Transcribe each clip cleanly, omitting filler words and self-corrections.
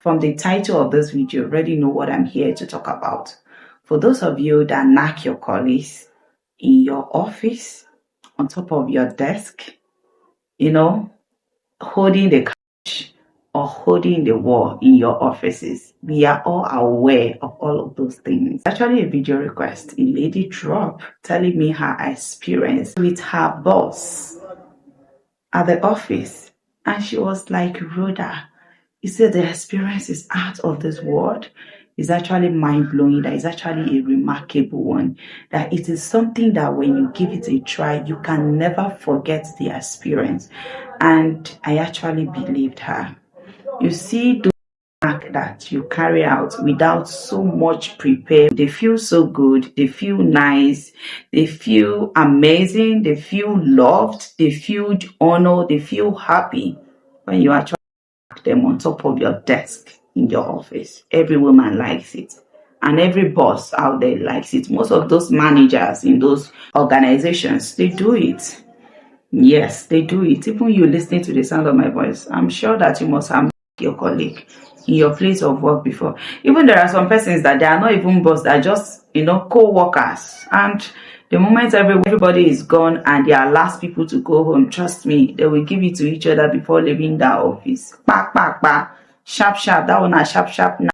From the title of this video, you already know what I'm here to talk about. For those of you that knack your colleagues in your office, on top of your desk, holding the couch or holding the wall in your offices, we are all aware of all of those things. Actually, a video request, a lady dropped telling me her experience with her boss at the office, and she was like, Rhoda, you said the experience is out of this world. It's actually mind-blowing. That is actually a remarkable one. That it is something that when you give it a try, you can never forget the experience. And I actually believed her. You see, the work that you carry out without so much prepare, they feel so good, they feel nice, they feel amazing, they feel loved, they feel honored, they feel happy when you actually them on top of your desk in your office. Every woman likes it, and every boss out there likes it. Most of those managers in those organizations, they do it. Yes, they do it. Even you listening to the sound of my voice, I'm sure that you must have your colleague in your place of work before. Even there are some persons that they are not even boss, they are just co-workers, and the moment everybody is gone and they are last people to go home, trust me, they will give it to each other before leaving that office. Back, back, back. Sharp, sharp. That one, sharp, sharp. Now,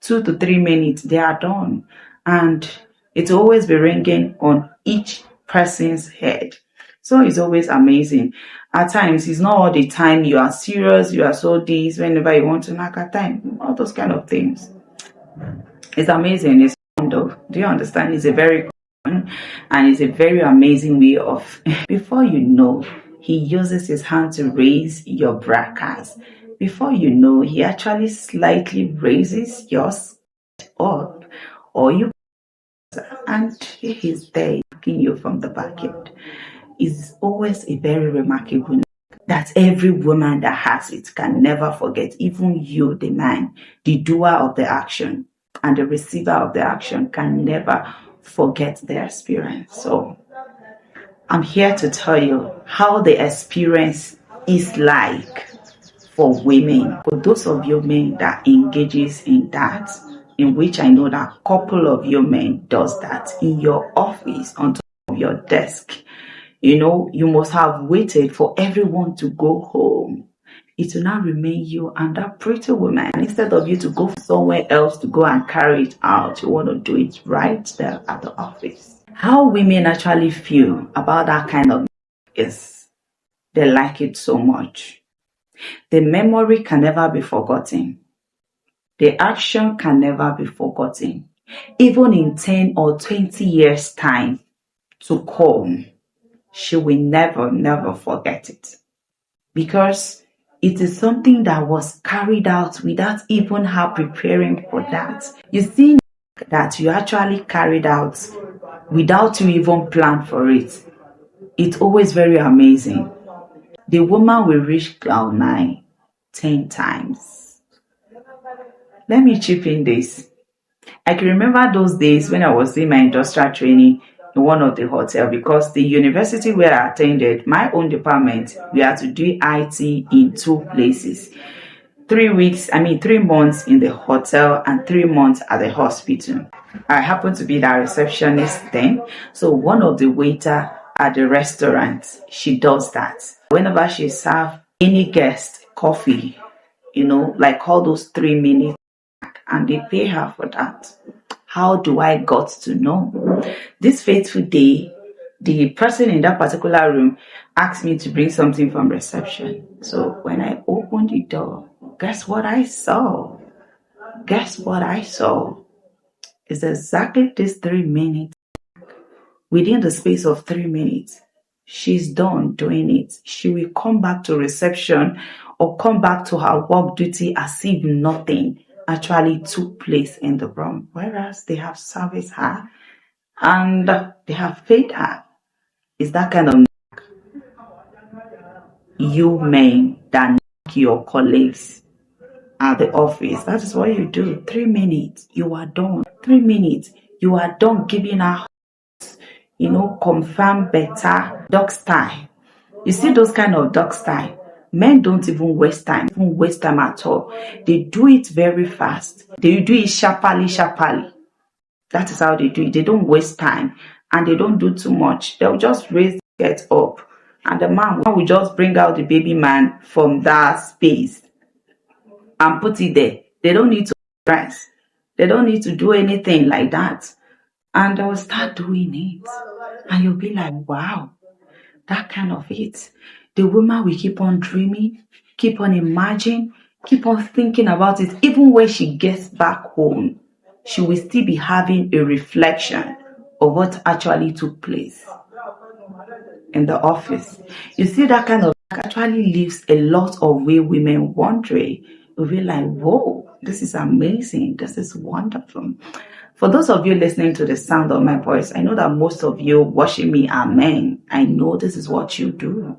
2 to 3 minutes, they are done. And it will always be ringing on each person's head. So it's always amazing. At times, it's not all the time you are serious, you are so this, whenever you want to knock at time. All those kind of things. It's amazing. It's do you understand? It's a very and it's a very amazing way of before you know, he uses his hand to raise your brackets. Before you know, he actually slightly raises yours up, or you, and he's there knocking you from the backyard. It's always a very remarkable that every woman that has it can never forget. Even you, the man, the doer of the action and the receiver of the action, can never forget the experience. So I'm here to tell you how the experience is like for women. For those of you men that engages in that, in which I know that a couple of you men does that in your office, on top of your desk, you must have waited for everyone to go home. It will not remain you and that pretty woman. And instead of you to go somewhere else to go and carry it out, you want to do it right there at the office. How women actually feel about that kind of is they like it so much. The memory can never be forgotten. The action can never be forgotten. Even in 10 or 20 years' time to come, she will never forget it. Because it is something that was carried out without even her preparing for that. You see that you actually carried out without you even plan for it. It's always very amazing. The woman will reach cloud 9 10 times. Let me chip in this. I can remember those days when I was doing my industrial training in one of the hotels, because the university where I attended, my own department, we had to do IT in 2 places. 3 months in the hotel and 3 months at the hospital. I happened to be the receptionist then. So one of the waiter at the restaurant, she does that. Whenever she serves any guest coffee, like all those 3 minutes, and they pay her for that. How do I got to know? This fateful day, the person in that particular room asked me to bring something from reception. So when I opened the door, guess what I saw? Guess what I saw? It's exactly this 3 minutes. Within the space of 3 minutes, she's done doing it. She will come back to reception or come back to her work duty as if nothing actually took place in the room, whereas they have serviced her and they have paid her. It's that kind of you men that knock your colleagues at the office. That is what you do. 3 minutes, you are done. 3 minutes, you are done giving her, confirm better dog style. You see those kind of dog style. Men don't even waste time, at all. They do it very fast. They do it sharply. That is how they do it. They don't waste time and they don't do too much. They'll just raise the head up, and the man will just bring out the baby man from that space and put it there. They don't need to press. They don't need to do anything like that. And they'll start doing it. And you'll be like, wow, that kind of it. The woman will keep on dreaming, keep on imagining, keep on thinking about it. Even when she gets back home, she will still be having a reflection of what actually took place in the office. You see, that kind of actually leaves a lot of women wondering. You'll be like, whoa, this is amazing. This is wonderful. For those of you listening to the sound of my voice, I know that most of you watching me are men. I know this is what you do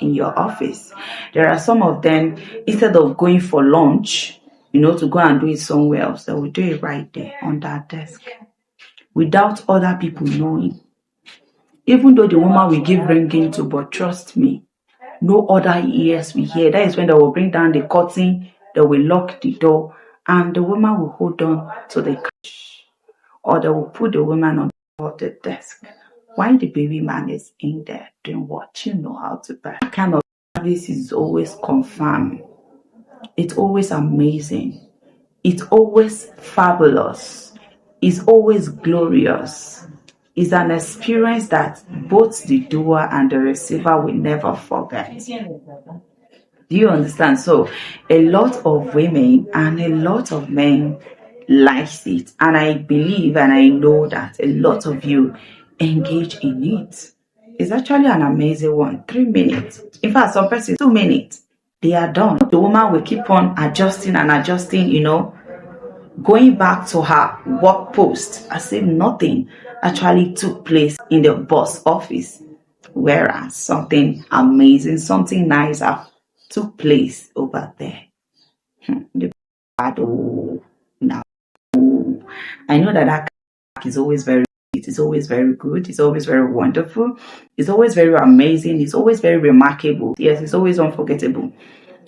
in your office. There are some of them, instead of going for lunch, to go and do it somewhere else, they will do it right there on that desk without other people knowing. Even though the woman will give ringing to, but trust me, no other ears will hear. That is when they will bring down the curtain, they will lock the door, and the woman will hold on to the couch, or they will put the woman on the desk while the baby man is in there doing what you know how to do. That kind of service is always confirmed. It's always amazing. It's always fabulous. It's always glorious. It's an experience that both the doer and the receiver will never forget. Do you understand? So a lot of women and a lot of men likes it, and I believe and I know that a lot of you engage in it. It's actually an amazing one. 3 minutes. In fact, some persons 2 minutes, they are done. The woman will keep on adjusting and adjusting, going back to her work post as if nothing actually took place in the boss office, whereas something amazing, something nice took place over there. Now, I know that is always very, it is always very good. It's always very wonderful. It's always very amazing. It's always very remarkable. Yes, it's always unforgettable.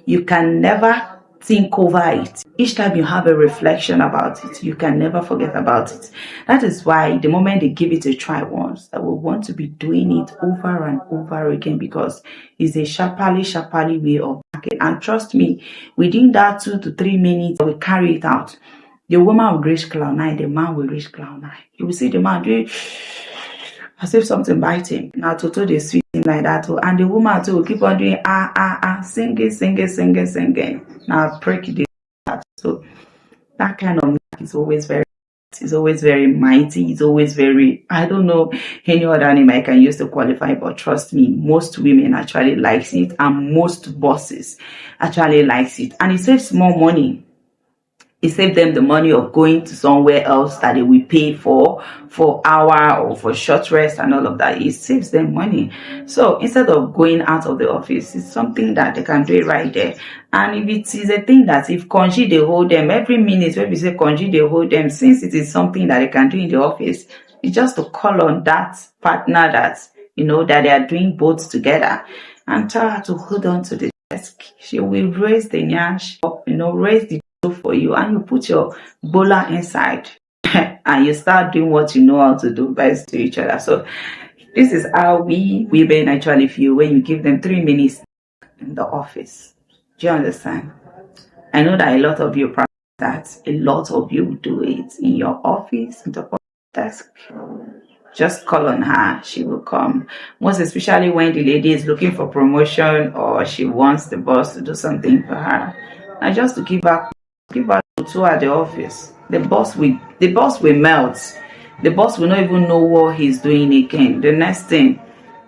You can never think over it. Each time you have a reflection about it, you can never forget about it. That is why the moment they give it a try once, I will want to be doing it over and over again, because it's a sharply way of working. And trust me, within that 2 to 3 minutes, we carry it out. The woman will reach cloud 9, the man will reach cloud 9. You will see the man do it as if something bites him. Now Toto they sweet him like that too. And the woman too will keep on doing singing. Now break the heart. So that kind of music is always very mighty. It's always very, I don't know any other name I can use to qualify, but trust me, most women actually likes it, and most bosses actually likes it. And it saves more money. It saves them the money of going to somewhere else that they will pay for hour or for short rest and all of that. It saves them money. So instead of going out of the office, it's something that they can do it right there. And if it is a thing that if congee they hold them every minute, when we say congee they hold them, since it is something that they can do in the office, it's just to call on that partner that that they are doing both together and tell her to hold on to the desk. She will raise the nyash up, raise the for you, and you put your bola inside and you start doing what you know how to do best to each other. So this is how we women actually feel when you give them 3 minutes in the office. Do you understand? I know that a lot of you practice that. A lot of you do it in your office, in the desk. Just call on her, she will come. Most especially when the lady is looking for promotion or she wants the boss to do something for her. And just to give her to at the office. The boss will melt. The boss will not even know what he's doing again. The next thing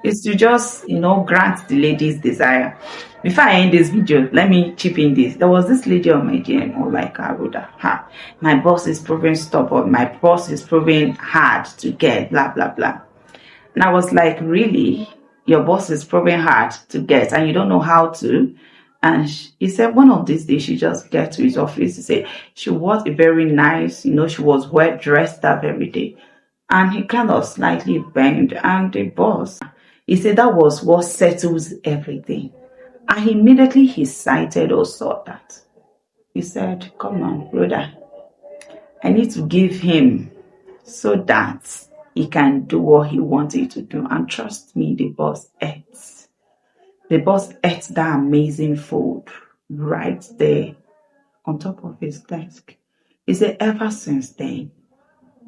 is to just grant the lady's desire. Before I end this video, let me chip in this. There was this lady on my DM who like Rhoda. My boss is proving stubborn. My boss is proving hard to get, blah blah blah. And I was like, really? Your boss is proving hard to get and you don't know how to? And he said one of these days she just get to his office. He said she was very nice, she was well dressed up every day. And he kind of slightly bent, and the boss, he said that was what settles everything. And immediately he sighted or saw that. He said, come on, Rhoda, I need to give him so that he can do what he wanted to do. And trust me, the boss ate. The boss ate that amazing food right there on top of his desk. He said ever since then,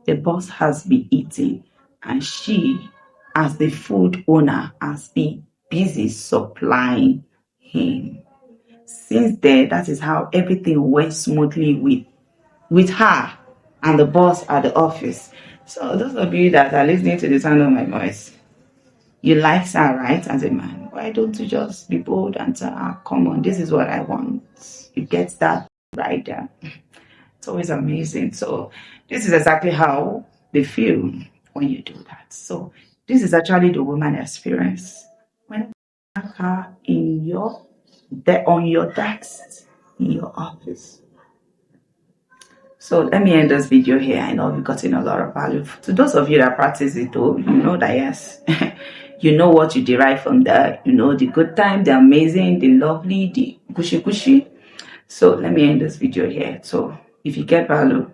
the boss has been eating, and she, as the food owner, has been busy supplying him. Since then, that is how everything went smoothly with her and the boss at the office. So those of you that are listening to the sound of my voice, you like her, right, as a man. Why don't you just be bold and say, come on, this is what I want. You get that right there. It's always amazing. So this is exactly how they feel when you do that. So this is actually the woman experience. When her on your desk in your office. So let me end this video here. I know you've gotten a lot of value. To those of you that practice it, though, you know that yes, you know what you derive from that. You know the good time, the amazing, the lovely, the gushy. So let me end this video here. So if you get value,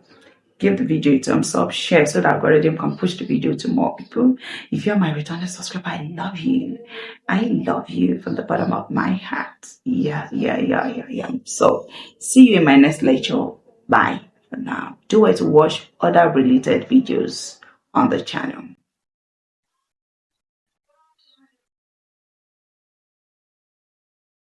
give the video a thumbs up, share so that algorithm can push the video to more people. If you're my returning subscriber, I love you. I love you from the bottom of my heart. Yeah. So see you in my next lecture. Bye for now. Do it to watch other related videos on the channel.